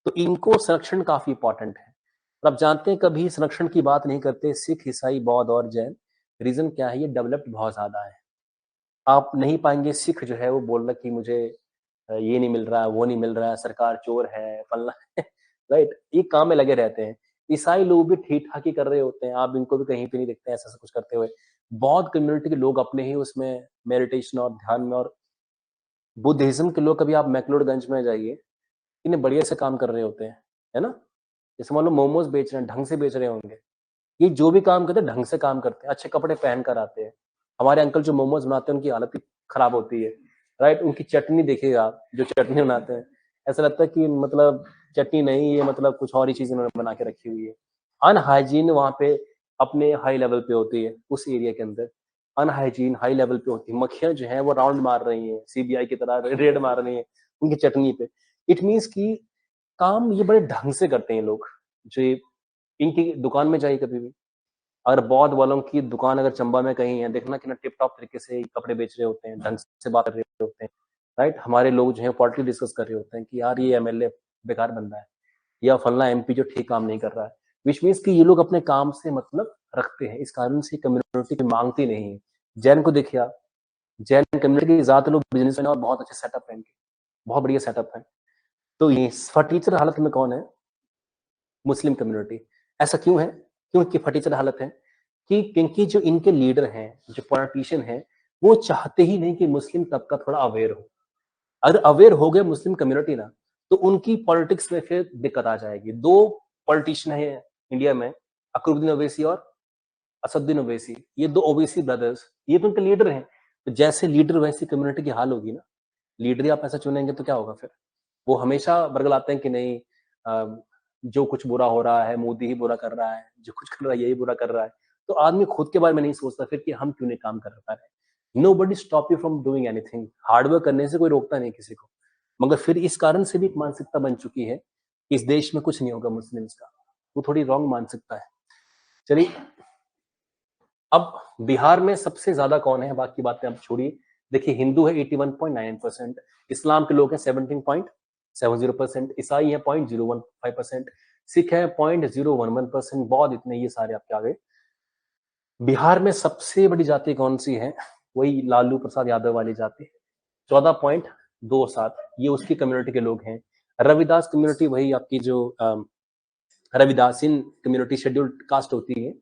तो इनको संरक्षण काफी इंपॉर्टेंट है। और आप जानते हैं कभी संरक्षण की बात नहीं करते सिख, ईसाई, बौद्ध और जैन। रीजन क्या है, ये डेवलप्ड बहुत ज्यादा है। आप नहीं पाएंगे सिख जो है वो बोल रहा कि मुझे ये नहीं मिल रहा, वो नहीं मिल रहा, सरकार चोर है, फलना है, राइट। ये काम में लगे रहते हैं। ईसाई लोग भी ठीक ठाक ही कर रहे होते हैं, आप इनको भी कहीं पे नहीं देखते हैं ऐसा कुछ करते हुए। बौद्ध कम्युनिटी के लोग अपने ही उसमें मेडिटेशन और ध्यान में, और बुद्धिज्म के लोग कभी आप मैक्लोडगंज में जाइए, इन्हें बढ़िया से काम कर रहे होते हैं, है ना। जैसे मान लो मोमोज बेच रहे हैं, ढंग से बेच रहे होंगे। ये जो भी काम करते हैं ढंग से काम करते हैं, अच्छे कपड़े पहन कर आते हैं। हमारे अंकल जो मोमोज बनाते हैं उनकी हालत खराब होती है, राइट। उनकी चटनी देखिएगा आप, जो चटनी बनाते हैं, ऐसा लगता है कि मतलब चटनी नहीं, ये मतलब कुछ और ही चीज उन्होंने बना के रखी हुई है। अनहाइजीन वहां पे अपने हाई लेवल पे होती है, उस एरिया के अंदर अनहाइजीन हाई लेवल पे होती है। मक्खियां जो है वो राउंड मार रही हैं, सीबीआई की तरह रेड मार रही हैं उनकी चटनी पे। इट मीन्स की काम ये बड़े ढंग से करते हैं लोग। जो इनकी दुकान में जाइए कभी भी, अगर बौद्ध वालों की दुकान अगर चंबा में कहीं है, देखना कि ना टिप टॉप तरीके से कपड़े बेच रहे होते हैं, ढंग से बात कर रहे होते हैं, राइट। हमारे लोग जो है पॉलिटिक्स डिस्कस कर रहे होते हैं कि यार ये एमएलए बेकार बंदा है, या फलना एमपी जो ठीक काम नहीं कर रहा है। विच मीन्स कि ये लोग अपने काम से मतलब रखते हैं, इस कारण से कम्युनिटी की मांगती नहीं है। जैन को देखिए आप, जैन कम्युनिटी के ज्यादा लोग बिजनेस में और बहुत अच्छे सेटअप है इनके, बहुत बढ़िया सेटअप है। तो ये फटीचर हालत में कौन है, मुस्लिम कम्युनिटी। ऐसा क्यों है, क्योंकि फटीचर हालत है कि क्योंकि जो इनके लीडर हैं, जो पॉलिटिशियन हैं, वो चाहते ही नहीं कि मुस्लिम तबका थोड़ा अवेयर हो। अगर अवेयर हो गए मुस्लिम कम्युनिटी ना, तो उनकी पॉलिटिक्स में फिर दिक्कत आ जाएगी। दो पॉलिटिशियन है इंडिया में, अकरुद्दीन ओवैसी और असदुद्दीन ओवैसी, ये दो ओवैसी ब्रदर्स, ये तो उनके लीडर हैं। तो जैसे लीडर वैसी कम्युनिटी की हाल होगी ना। लीडर ही आप ऐसा चुनेंगे तो क्या होगा फिर, वो हमेशा बरगलाते हैं कि नहीं जो कुछ बुरा हो रहा है मोदी ही बुरा कर रहा है, जो कुछ कर रहा है यही बुरा कर रहा है। तो आदमी खुद के बारे में नहीं सोचता फिर कि हम क्यों नहीं काम कर पा रहे। Nobody stop you from doing anything, hard work करने से कोई रोकता नहीं किसी को, मगर फिर इस कारण से भी एक मानसिकता बन चुकी है कि इस देश में कुछ नहीं होगा मुस्लिम्स का। वो थोड़ी रॉन्ग मानसिकता है। चलिए, अब बिहार में सबसे ज्यादा कौन है, बाकी बातें आप छोड़िए। देखिए हिंदू है 81.9%, इस्लाम के लोग हैं 17.70%, ईसाई है 0.015%, सिख है 0.011%, बहुत इतने ये सारे आपके आ गए। बिहार में सबसे बड़ी जाति कौन सी है? वही लालू प्रसाद यादव वाली जाति, 14.27, ये उसकी कम्युनिटी के लोग हैं। रविदास कम्युनिटी, वही आपकी जो रविदासीन कम्युनिटी शेड्यूल्ड कास्ट होती है,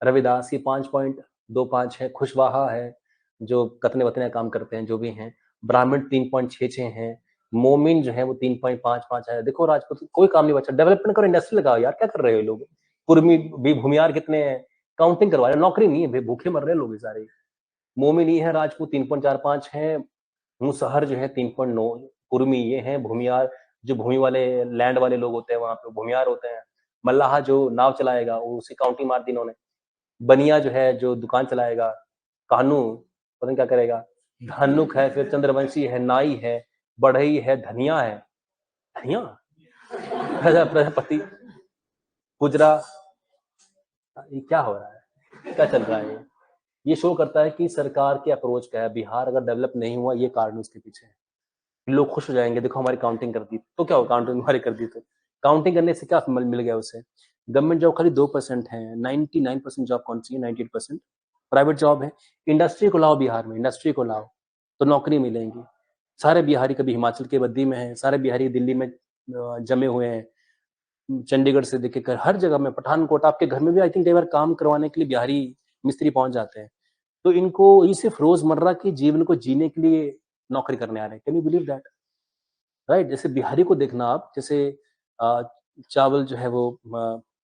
रविदास, ये 5.25 है। खुशवाहा है, जो कतने वतने काम करते हैं, जो भी हैं। ब्राह्मण 3.66 हैं। मोमिन जो है वो 3.55 है। देखो राजपूत कोई काम नहीं बचा, डेवलपमेंट करो, इंडस्ट्री लगाओ यार, क्या कर रहे हो लोग? कुर्मी भी, भूमियार कितने हैं, काउंटिंग करवा रहे, नौकरी नहीं है, भूखे मर रहे लोग सारे। मोमिन ये है, राजपूत 3.45 है। मुसहर जो है 3.9, कुर्मी ये हैं, भूमियार जो भूमि वाले लैंड वाले लोग होते हैं वहां पे भूमियार होते हैं। मल्लाह जो नाव चलाएगा वो उसी काउंटिंग मार दी इन्होंने। बनिया जो है जो दुकान चलाएगा। कानू पता नहीं क्या करेगा। धानुक है, फिर चंद्रवंशी है, नाई है, बढ़ई है, धनिया है। धनिया प्रजापति, गुजरा, ये क्या हो रहा है, क्या चल रहा है? ये शो करता है कि सरकार की अप्रोच क्या है। बिहार अगर डेवलप नहीं हुआ, ये कारण उसके पीछे है। लोग खुश हो जाएंगे, देखो हमारी काउंटिंग कर दी, तो क्या हो, काउंटिंग हमारी कर दी तो काउंटिंग करने से क्या मिल गया उसे? गवर्नमेंट जॉब खाली 2% है, 99% जॉब कौन सी है? 98% प्राइवेट जॉब है। इंडस्ट्री को लाओ बिहार में, इंडस्ट्री को लाओ तो नौकरी मिलेंगी। सारे बिहारी कभी हिमाचल के बद्दी में है, सारे बिहारी दिल्ली में जमे हुए हैं, चंडीगढ़ से देखे कर हर जगह में, पठानकोट, आपके घर में भी आई थिंक कई बार काम करवाने के लिए बिहारी मिस्त्री पहुंच जाते हैं। तो इनको ये सिर्फ रोजमर्रा के जीवन को जीने के लिए नौकरी करने आ रहे हैं। Can you believe that? Right? जैसे बिहारी को देखना आप, जैसे अ, चावल जो है वो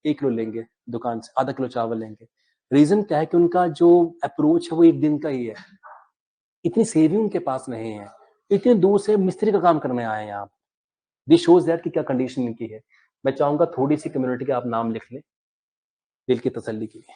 1 किलो लेंगे दुकान से, आधा किलो चावल लेंगे। रीजन क्या है कि उनका जो अप्रोच है वो एक दिन का ही है। इतनी सेविंग उनके पास नहीं है, इतनी दूर से मिस्त्री का काम करने आए हैं आप। दिस शोज दैट कि क्या कंडीशन इनकी है। मैं चाहूंगा थोड़ी सी कम्युनिटी के आप नाम लिख लें दिल की तसल्ली के लिए।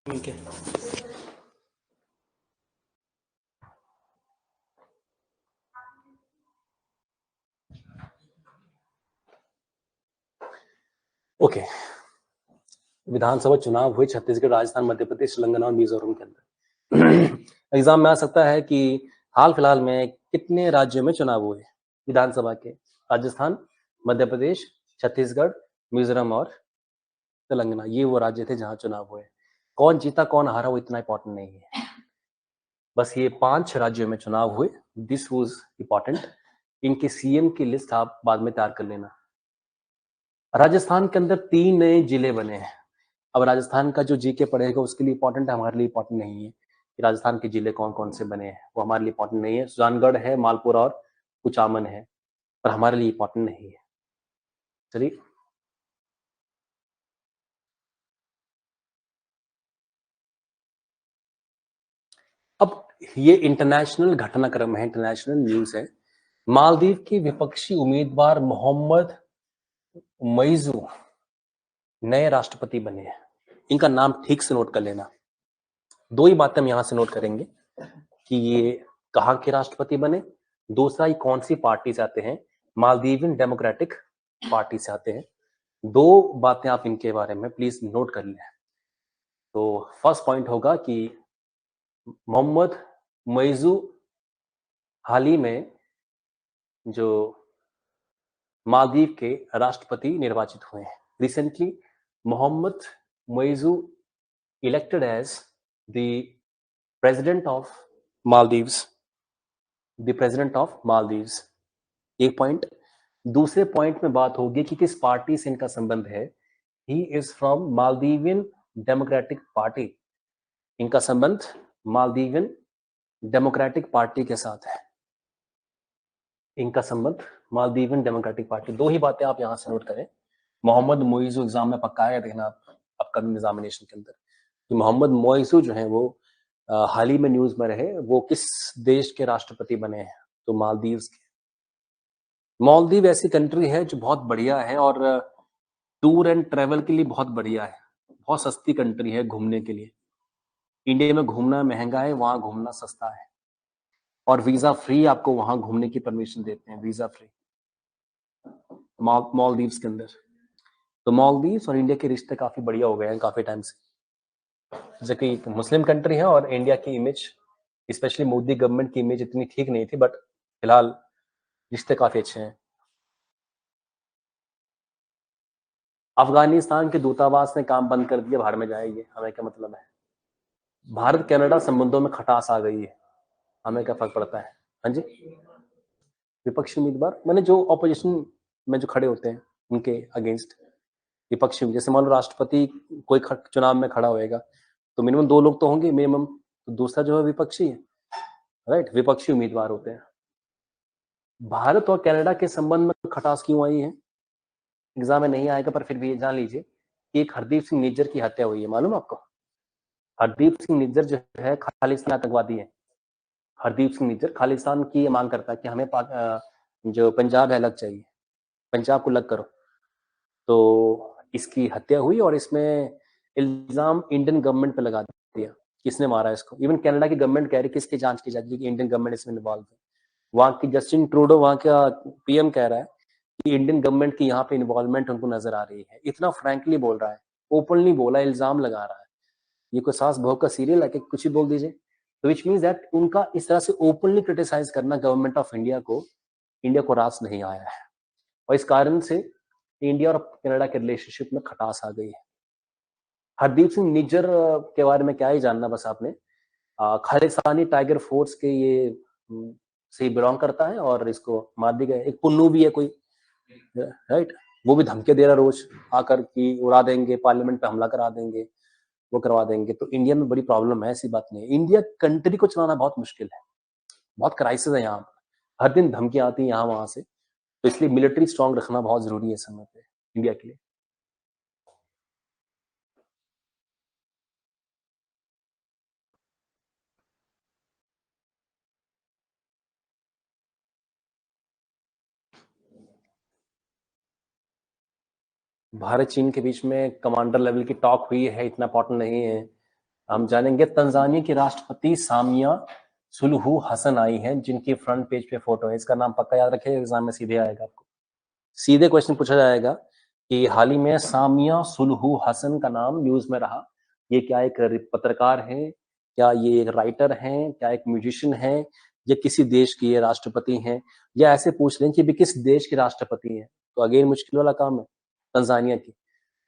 ठीक है। ओके, विधानसभा चुनाव हुए छत्तीसगढ़, राजस्थान, मध्य प्रदेश, तेलंगाना और मिजोरम के अंदर। एग्जाम में आ सकता है कि हाल फिलहाल में कितने राज्यों में चुनाव हुए विधानसभा के? राजस्थान, मध्य प्रदेश, छत्तीसगढ़, मिजोरम और तेलंगाना, ये वो राज्य थे जहां चुनाव हुए। कौन जीता कौन हारा वो इतना इंपॉर्टेंट नहीं है, बस ये 5 राज्यों में चुनाव हुए, दिस वाज इंपॉर्टेंट। इनके सीएम की लिस्ट आप बाद में तैयार कर लेना। राजस्थान के अंदर 3 नए जिले बने हैं। अब राजस्थान का जो जीके पढ़ेगा उसके लिए इंपॉर्टेंट है, हमारे लिए इंपॉर्टेंट नहीं है कि राजस्थान के जिले कौन कौन से बने हैं, वो हमारे लिए इंपॉर्टेंट नहीं है। सुजानगढ़ है, मालपुरा और कुचामन है, पर हमारे लिए इंपॉर्टेंट नहीं है। चलिए, अब ये इंटरनेशनल घटनाक्रम है, इंटरनेशनल न्यूज है। मालदीव के विपक्षी उम्मीदवार मोहम्मद मईजू नए राष्ट्रपति बने हैं। इनका नाम ठीक से नोट कर लेना। 2 ही बातें हम यहां से नोट करेंगे कि ये कहाँ के राष्ट्रपति बने, दूसरा ये कौन सी पार्टी से आते हैं। मालदीवियन डेमोक्रेटिक पार्टी से आते हैं। दो बातें आप इनके बारे में प्लीज नोट कर लें। तो फर्स्ट पॉइंट होगा कि मोहम्मद मोइजू हाल ही में जो मालदीव के राष्ट्रपति निर्वाचित हुए हैं। Recently Mohammed Muizzu elected as the president of Maldives, the president of Maldives. एक पॉइंट। दूसरे पॉइंट में बात होगी कि किस पार्टी से इनका संबंध है। He is from Maldivian democratic party. इनका संबंध मालदीवियन डेमोक्रेटिक पार्टी के साथ है। इनका संबंध मालदीवियन डेमोक्रेटिक पार्टी। दो ही बातें आप यहां से नोट करें। मोहम्मद मोइजू एग्जाम में पक्का है, देखना आप अपकमिंग एग्जामिनेशन के अंदर कि मोहम्मद मोइजू जो है वो हाल ही में न्यूज में रहे, वो किस देश के राष्ट्रपति बने हैं, तो मालदीव्स के। मालदीव ऐसी कंट्री है जो बहुत बढ़िया है और टूर एंड ट्रेवल के लिए बहुत बढ़िया है। बहुत सस्ती कंट्री है घूमने के लिए। इंडिया में घूमना महंगा है, वहां घूमना सस्ता है, और वीजा फ्री आपको वहां घूमने की परमिशन देते हैं, वीजा फ्री मालदीव्स के अंदर। तो मालदीव्स और इंडिया के रिश्ते काफी बढ़िया हो गए हैं काफी टाइम से। जैसे कि एक मुस्लिम कंट्री है और इंडिया की इमेज, स्पेशली मोदी गवर्नमेंट की इमेज इतनी ठीक नहीं थी, बट फिलहाल रिश्ते काफी अच्छे हैं। अफगानिस्तान के दूतावास ने काम बंद कर दिया, बाहर में जाएगी, हमें क्या मतलब है। भारत कनाडा संबंधों में खटास आ गई है, हमें क्या फर्क पड़ता है। हाँ जी। विपक्षी उम्मीदवार मैंने जो ऑपोजिशन में जो खड़े होते हैं उनके अगेंस्ट विपक्षी, जैसे मान लो राष्ट्रपति कोई चुनाव में खड़ा होएगा तो मिनिमम दो लोग तो होंगे मिनिमम, तो दूसरा जो है विपक्षी है, राइट, विपक्षी उम्मीदवार होते हैं। भारत और कनाडा के संबंध में खटास क्यों आई है, एग्जाम में नहीं आएगा पर फिर भी जान लीजिए कि एक हरदीप सिंह निज्जर की हत्या हुई है, मालूम आपको। हरदीप सिंह निज्जर जो है खालिस्तानी आतंकवादी है। हरदीप सिंह निज्जर खालिस्तान की मांग करता है कि हमें जो पंजाब है अलग चाहिए, पंजाब को अलग करो। तो इसकी हत्या हुई और इसमें इल्जाम इंडियन गवर्नमेंट पे लगा दिया, किसने मारा इसको। इवन कनाडा की गवर्नमेंट कह रही है किसकी जांच की जाती है कि इंडियन गवर्नमेंट इसमें इन्वॉल्व है। वहां की जस्टिन ट्रूडो, वहां का पीएम कह रहा है कि इंडियन गवर्नमेंट की यहाँ पे इन्वॉल्वमेंट उनको नजर आ रही है। इतना फ्रैंकली बोल रहा है, ओपनली बोला, इल्जाम लगा रहा है। ये कोई सास बहू का सीरियल है कि कुछ ही बोल दीजिए। तो विच मीन्स दैट उनका इस तरह से ओपनली क्रिटिसाइज करना गवर्नमेंट ऑफ इंडिया को रास नहीं आया है, और इस कारण से इंडिया और कनाडा के रिलेशनशिप में खटास आ गई है। हरदीप सिंह निज्जर के बारे में क्या ही जानना, बस आपने खालिस्तानी टाइगर फोर्स के ये से बिलोंग करता है और इसको मार दी गए। एक पुन्नू भी है कोई, राइट, वो भी धमकी दे रहा रोज आकर कि उड़ा देंगे, पार्लियामेंट पे हमला करा देंगे, वो करवा देंगे। तो इंडिया में बड़ी प्रॉब्लम है, ऐसी बात नहीं। इंडिया कंट्री को चलाना बहुत मुश्किल है, बहुत क्राइसिस है यहाँ पर, हर दिन धमकियां आती हैं यहाँ वहां से। तो इसलिए मिलिट्री स्ट्रांग रखना बहुत जरूरी है समय पे इंडिया के लिए। भारत चीन के बीच में कमांडर लेवल की टॉक हुई है, इतना इंपॉर्टेंट नहीं है। हम जानेंगे तंजानिया की राष्ट्रपति सामिया सुलुहू हसन आई हैं, जिनकी फ्रंट पेज पे फोटो है। इसका नाम पक्का याद रखिए, एग्जाम में सीधे आएगा आपको, सीधे क्वेश्चन पूछा जाएगा कि हाल ही में सामिया सुलुहू हसन का नाम न्यूज में रहा। ये क्या एक पत्रकार है, क्या ये एक राइटर हैं, क्या एक म्यूजिशियन है, या किसी देश की ये राष्ट्रपति हैं, या ऐसे पूछ लें कि भी किस देश के राष्ट्रपति हैं। तो अगेन मुश्किल वाला काम है तंजानिया की।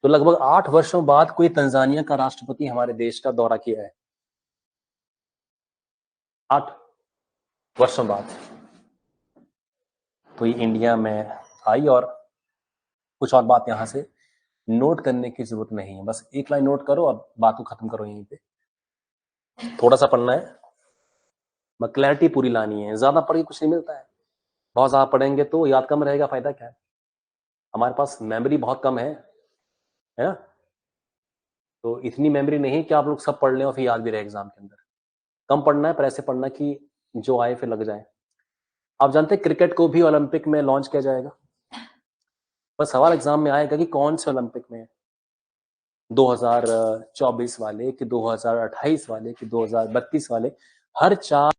तो लगभग 8 वर्षों बाद कोई तंजानिया का राष्ट्रपति हमारे देश का दौरा किया है, 8 वर्षों बाद। तो ये इंडिया में आई, और कुछ और बात यहाँ से नोट करने की जरूरत नहीं है, बस एक लाइन नोट करो और बात को खत्म करो यहीं पे। थोड़ा सा पढ़ना है, क्लैरिटी पूरी लानी है, ज्यादा पढ़ के कुछ नहीं मिलता है। बहुत ज्यादा पढ़ेंगे तो याद कम रहेगा, फायदा क्या है। हमारे पास मेमोरी बहुत कम है ना। तो इतनी मेमोरी नहीं कि आप लोग सब पढ़ लें और फिर याद भी रहे एग्जाम के अंदर। कम पढ़ना है पर ऐसे पढ़ना कि जो आए फिर लग जाए। आप जानते हैं क्रिकेट को भी ओलंपिक में लॉन्च किया जाएगा। बस सवाल एग्जाम में आएगा कि कौन से ओलंपिक में, 2024 वाले कि 2028 वाले कि 2032 वाले। हर 4